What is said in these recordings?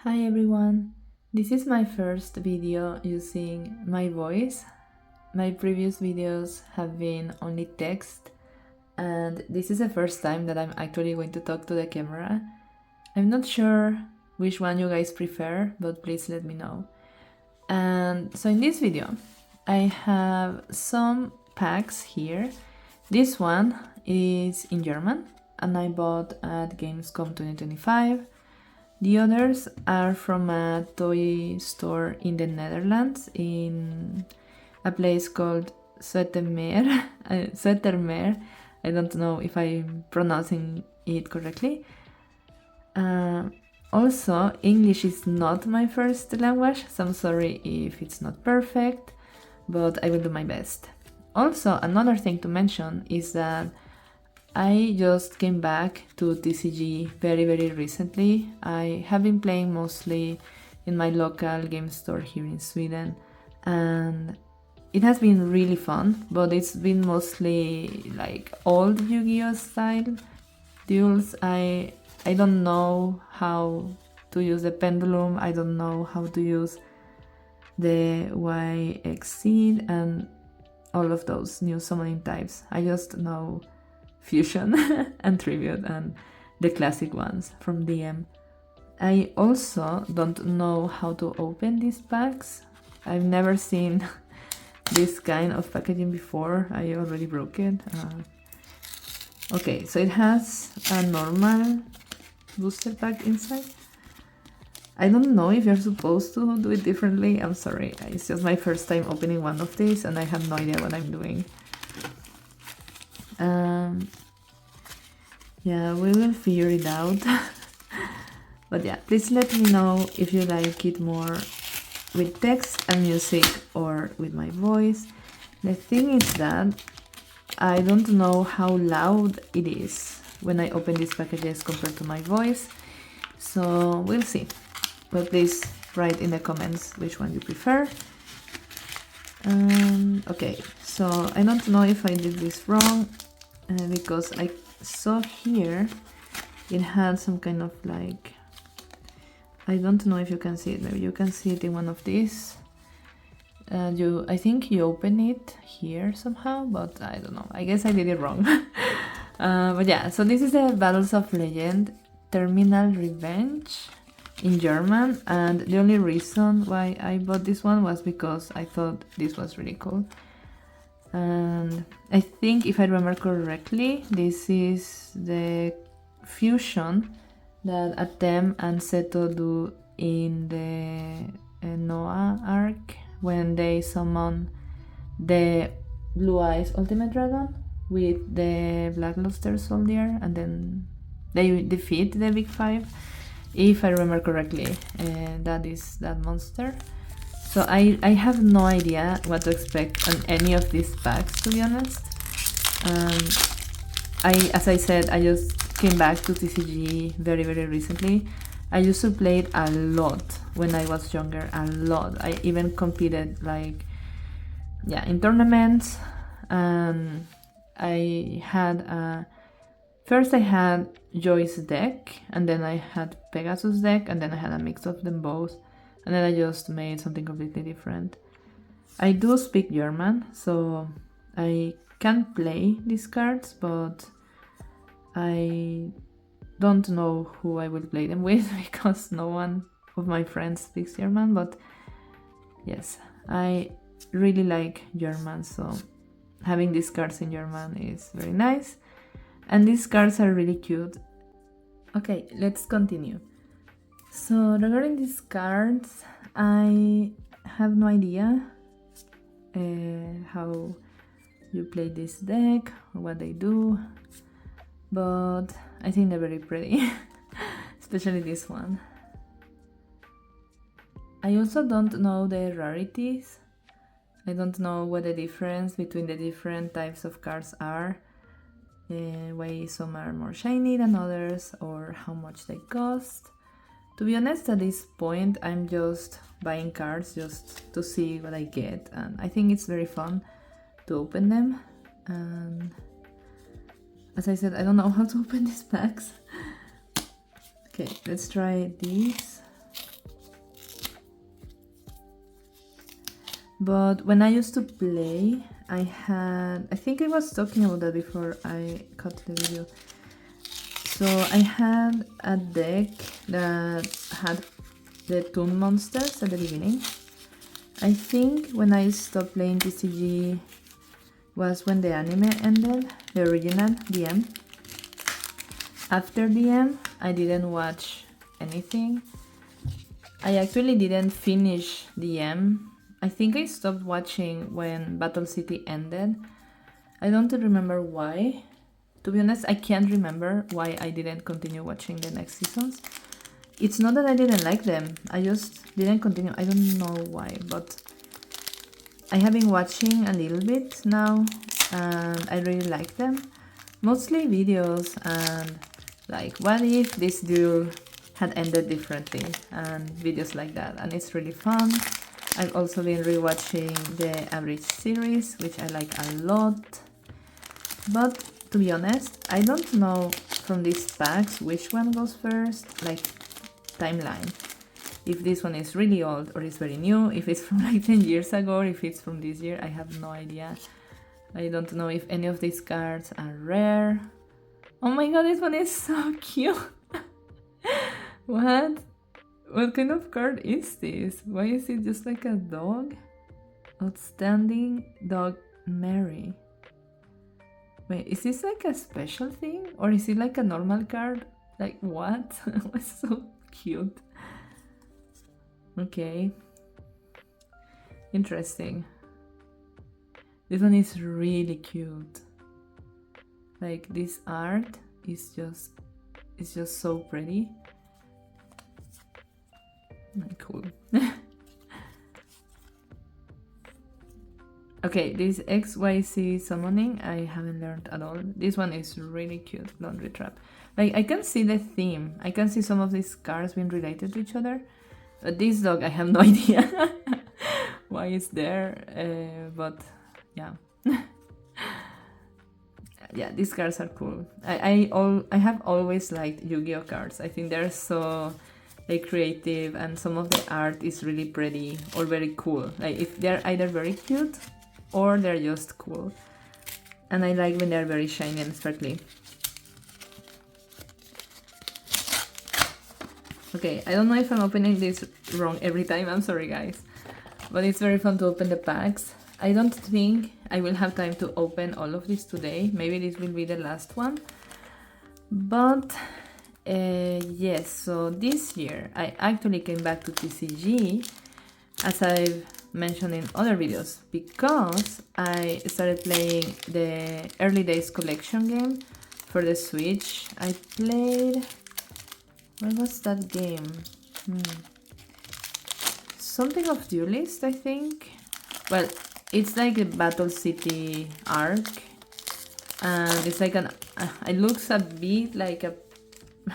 Hi everyone, this is my first video using my voice. My previous videos have been only text, and this is the first time that I'm actually going to talk to the camera. I'm not sure which one you guys prefer, but please let me know. And so in this video, I have some packs here. This one is in German, and I bought at Gamescom 2025. The others are from a toy store in the Netherlands, in a place called Zoetermeer. Zoetermeer. I don't know if I'm pronouncing it correctly. Also, English is not my first language, so I'm sorry if it's not perfect, but I will do my best. Also, another thing to mention is that I just came back to TCG very recently. I have been playing mostly in my local game store here in Sweden, and it has been really fun, but it's been mostly like old Yu-Gi-Oh style duels. I don't know how to use the pendulum, I don't know how to use the YXC and all of those new summoning types. I just know Fusion and Tribute and the classic ones from DM. I also don't know how to open these packs. I've never seen this kind of packaging before. I already broke it. Okay, so it has a normal booster pack inside. I don't know if you're supposed to do it differently. I'm sorry, it's just my first time opening one of these and I have no idea what I'm doing. Yeah, we will figure it out. But yeah, please let me know if you like it more with text and music or with my voice. The thing is that I don't know how loud it is when I open these packages compared to my voice, so we'll see. But please write in the comments which one you prefer. Okay, so I don't know if I did this wrong because I saw here it had some kind of like, I don't know if you can see it, maybe you can see it in one of these. I think you open it here somehow, but I don't know, I guess I did it wrong. But yeah, so this is the Battles of Legend Terminal Revenge in German, and the only reason why I bought this one was because I thought this was really cool. And I think, if I remember correctly, this is the fusion that Atem and Seto do in the Noah arc when they summon the Blue Eyes Ultimate Dragon with the Black Luster Soldier, and then they defeat the Big Five. If I remember correctly, that is that monster. So I have no idea what to expect on any of these packs, to be honest. As I said, I just came back to TCG very recently. I used to play it a lot when I was younger, a lot. I even competed in tournaments. I had first I had Joy's deck, and then I had Pegasus deck, and then I had a mix of them both. And then I just made something completely different. I do speak German, so I can play these cards, but I don't know who I will play them with because no one of my friends speaks German. But yes, I really like German, so having these cards in German is very nice. And these cards are really cute. Okay, let's continue. So regarding these cards, I have no idea how you play this deck or what they do, but I think they're very pretty, especially this one. I also don't know the rarities. I don't know what the difference between the different types of cards are, why some are more shiny than others, or how much they cost. To be honest, at this point, I'm just buying cards just to see what I get, and I think it's very fun to open them. And as I said, I don't know how to open these packs. Okay, let's try these. But when I used to play, I think I was talking about that before I cut the video. So I had a deck that had the Toon Monsters at the beginning. I think when I stopped playing TCG was when the anime ended, the original DM. After DM, I didn't watch anything. I actually didn't finish DM. I think I stopped watching when Battle City ended. I don't remember why. To be honest, I can't remember why I didn't continue watching the next seasons. It's not that I didn't like them, I just didn't continue. I don't know why, but I have been watching a little bit now and I really like them. Mostly videos and like what if this duel had ended differently and videos like that, and it's really fun. I've also been rewatching the Average series, which I like a lot. But to be honest, I don't know from these packs which one goes first, like timeline. If this one is really old or is very new, if it's from like 10 years ago or if it's from this year, I have no idea. I don't know if any of these cards are rare. Oh my god, this one is so cute! What? What kind of card is this? Why is it just like a dog? Outstanding Dog Mary. Wait, is this like a special thing? Or is it like a normal card? Like what? It's so cute. Okay. Interesting. This one is really cute. Like this art is just so pretty. Cool. Okay, this XYZ summoning I haven't learned at all. This one is really cute, Laundry Trap. Like I can see the theme. I can see some of these cards being related to each other. But this dog, I have no idea why it's there. But yeah. Yeah, these cards are cool. I have always liked Yu-Gi-Oh cards. I think they're so like creative and some of the art is really pretty or very cool. Like if they're either very cute or they're just cool. And I like when they're very shiny and sparkly. Okay, I don't know if I'm opening this wrong every time, I'm sorry guys. But it's very fun to open the packs. I don't think I will have time to open all of this today. Maybe this will be the last one. But yes, so this year I actually came back to TCG, as I've mentioned in other videos, because I started playing the Early Days collection game for the Switch. I played... what was that game? Something of Duelist, I think. Well, it's like a Battle City arc, and it's like it looks a bit like a...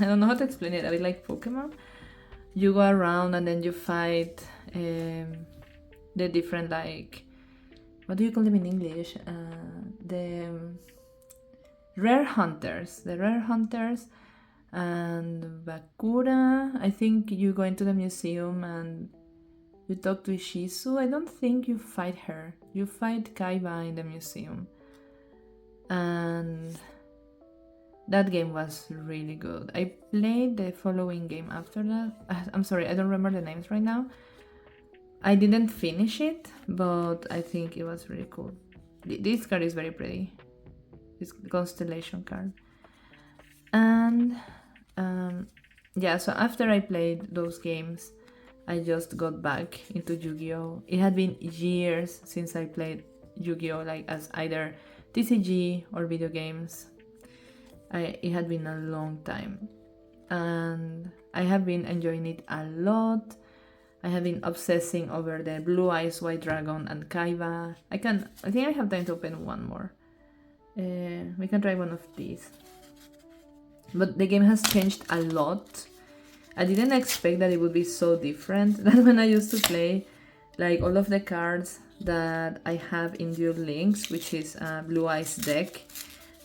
I don't know how to explain it, a bit like Pokemon. You go around and then you fight the different, like, what do you call them in English? The rare hunters. The rare hunters and Bakura. I think you go into the museum and you talk to Ishizu. I don't think you fight her. You fight Kaiba in the museum. And that game was really good. I played the following game after that. I'm sorry, I don't remember the names right now. I didn't finish it, but I think it was really cool. This card is very pretty. This constellation card. And yeah, so after I played those games, I just got back into Yu-Gi-Oh! It had been years since I played Yu-Gi-Oh! Like as either TCG or video games. It had been a long time, and I have been enjoying it a lot. I have been obsessing over the Blue Eyes White Dragon and Kaiba. I think I have time to open one more. We can try one of these. But the game has changed a lot. I didn't expect that it would be so different than when I used to play. Like all of the cards that I have in Duel Links, which is a Blue Eyes deck.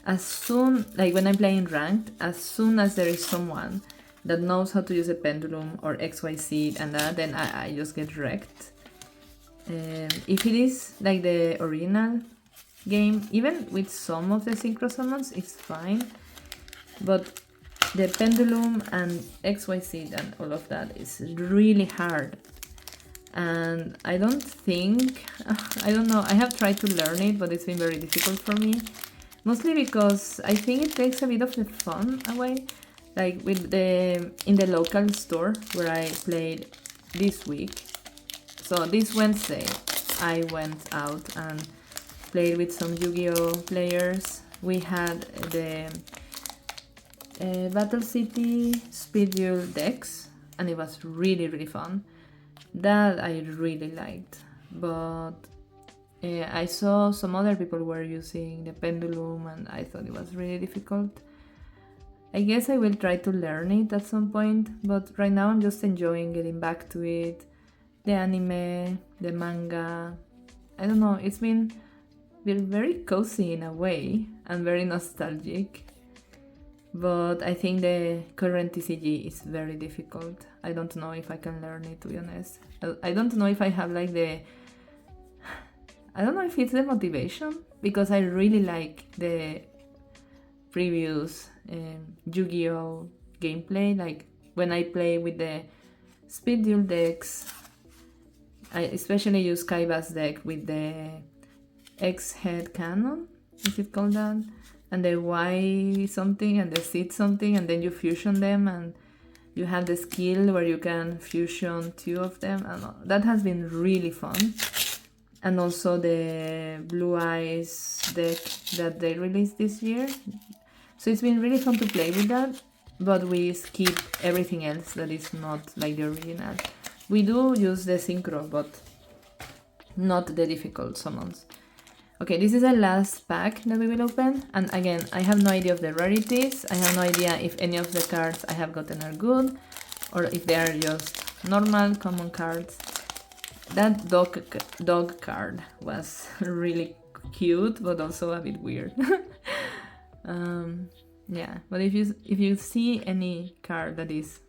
As soon, like when I'm playing ranked, as soon as there is someone that knows how to use a pendulum or XYZ and that, then I just get wrecked. If it is like the original game, even with some of the synchro summons, it's fine. But the pendulum and XYZ and all of that is really hard. And I don't think, I don't know, I have tried to learn it, but it's been very difficult for me. Mostly because I think it takes a bit of the fun away. Like with in the local store where I played this week. So this Wednesday I went out and played with some Yu-Gi-Oh players. We had the Battle City Speed Duel decks, and it was really fun. That I really liked, but I saw some other people were using the pendulum and I thought it was really difficult. I guess I will try to learn it at some point, but right now I'm just enjoying getting back to it. The anime, the manga, I don't know, it's been very cozy in a way and very nostalgic. But I think the current TCG is very difficult. I don't know if I can learn it, to be honest. I don't know if I have like I don't know if it's the motivation, because I really like the previous Yu-Gi-Oh gameplay. Like when I play with the Speed Duel decks, I especially use Kaiba's deck with the X-Head Cannon, is it called that? And the Y something and the Z something, and then you fusion them and you have the skill where you can fusion two of them, and that has been really fun. And also the Blue Eyes deck that they released this year. So it's been really fun to play with that, but we skip everything else that is not like the original. We do use the synchro, but not the difficult summons. Okay, this is the last pack that we will open, and again, I have no idea of the rarities. I have no idea if any of the cards I have gotten are good, or if they are just normal, common cards. That dog card was really cute, but also a bit weird. Yeah, but if you see any card that is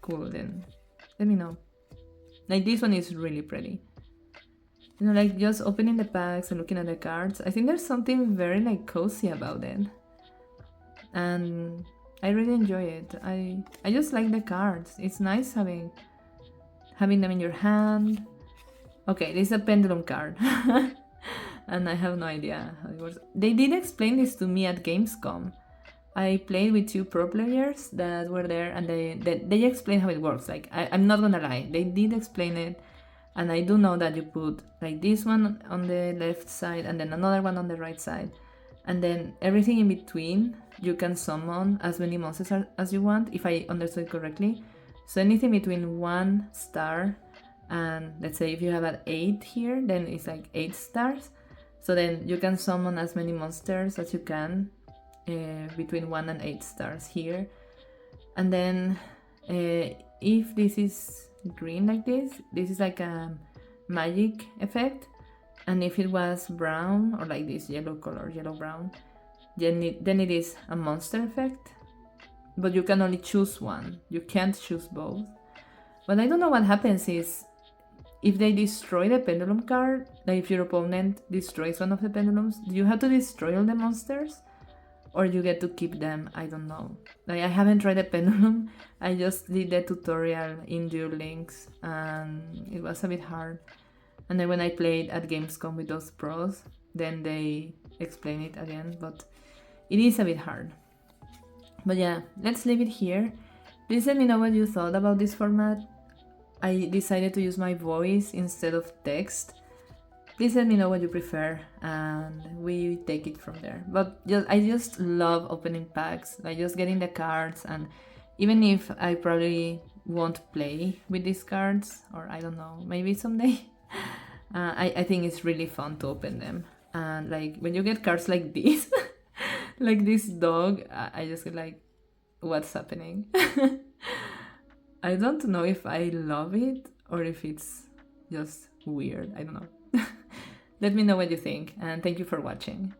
cool, then let me know. Like this one is really pretty. You know, like just opening the packs and looking at the cards. I think there's something very like cozy about it. And I really enjoy it. I just like the cards. It's nice having them in your hand. Okay, this is a pendulum card. And I have no idea how it works. They did explain this to me at Gamescom. I played with 2 pro players that were there, and they explained how it works. Like, I'm not gonna lie, they did explain it. And I do know that you put like this one on the left side and then another one on the right side. And then everything in between, you can summon as many monsters as you want, if I understood correctly. So anything between 1 star and let's say if you have an 8 here, then it's like 8 stars. So then you can summon as many monsters as you can between 1 and 8 stars here. And then if this is green like this is like a magic effect, and if it was brown or like this yellow color, yellow brown, then it is a monster effect, but you can only choose one, you can't choose both. But I don't know what happens is if they destroy the pendulum card, like if your opponent destroys one of the pendulums, do you have to destroy all the monsters? Or you get to keep them? I don't know. Like, I haven't tried the pendulum. I just did the tutorial in Duel Links and it was a bit hard. And then when I played at Gamescom with those pros, then they explain it again, but it is a bit hard. But yeah, let's leave it here. Please let me know what you thought about this format. I decided to use my voice instead of text. Please let me know what you prefer and we take it from there. But I just love opening packs, like just getting the cards, and even if I probably won't play with these cards, or I don't know, maybe someday, I think it's really fun to open them. And like when you get cards like this, like this dog, I just get like, what's happening? I don't know if I love it or if it's just weird, I don't know. Let me know what you think, and thank you for watching.